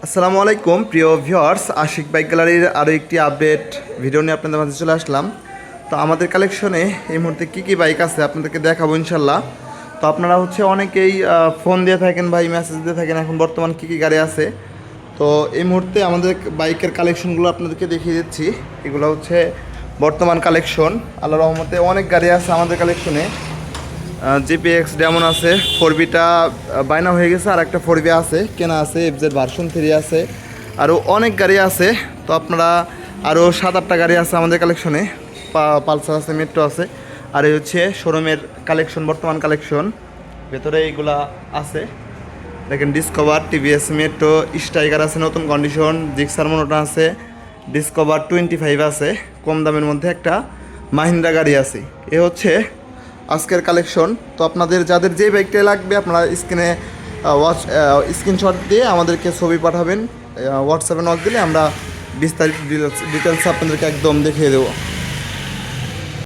আসসালামু আলাইকুম প্রিয় ভিউয়ার্স, আশিক বাইক গ্যালারির আরও একটি আপডেট ভিডিও নিয়ে আপনাদের মাঝে চলে আসলাম। তো আমাদের কালেকশনে এই মুহূর্তে কী কী বাইক আছে আপনাদেরকে দেখাবো ইনশাল্লাহ। তো আপনারা অনেকেই ফোন দিয়ে থাকেন, ভাই মেসেজ দিয়ে থাকেন এখন বর্তমান কী কী গাড়ি আছে। তো এই মুহূর্তে আমাদের বাইকের কালেকশনগুলো আপনাদেরকে দেখিয়ে দিচ্ছি। এগুলো বর্তমান কালেকশন। আল্লাহ রহমতে অনেক গাড়ি আছে আমাদের কালেকশনে। জিপিএক্স যেমন আছে, 4বিটা বায়না হয়ে গেছে, আর একটা 4বি আছে কেনা আছে, এফজেড ভার্সন 3 আছে, আরও অনেক গাড়ি আছে। তো আপনারা আরও 7-8টা গাড়ি আছে আমাদের কালেকশনে। পালসার আছে, মেট্রো আছে, আর এই শোরুমের কালেকশন, বর্তমান কালেকশন। ভেতরে এইগুলা আছে দেখেন, ডিসকভার, টিভিএস মেট্রো, স্ট্রাইকার আছে নতুন কন্ডিশন, জিক্সার মোনোটা আছে, ডিসকভার 25 আছে, কম দামের মধ্যে একটা মাহিন্দ্রা গাড়ি আছে। এ আজকের কালেকশন। তো আপনাদের যাদের যে বাইকটা লাগবে আপনারা স্ক্রিনশট দিয়ে আমাদেরকে ছবি পাঠাবেন, হোয়াটসঅ্যাপে নক দিলে আমরা বিস্তারিত ডিটেলস আপনাদেরকে একদম দেখিয়ে দেবো।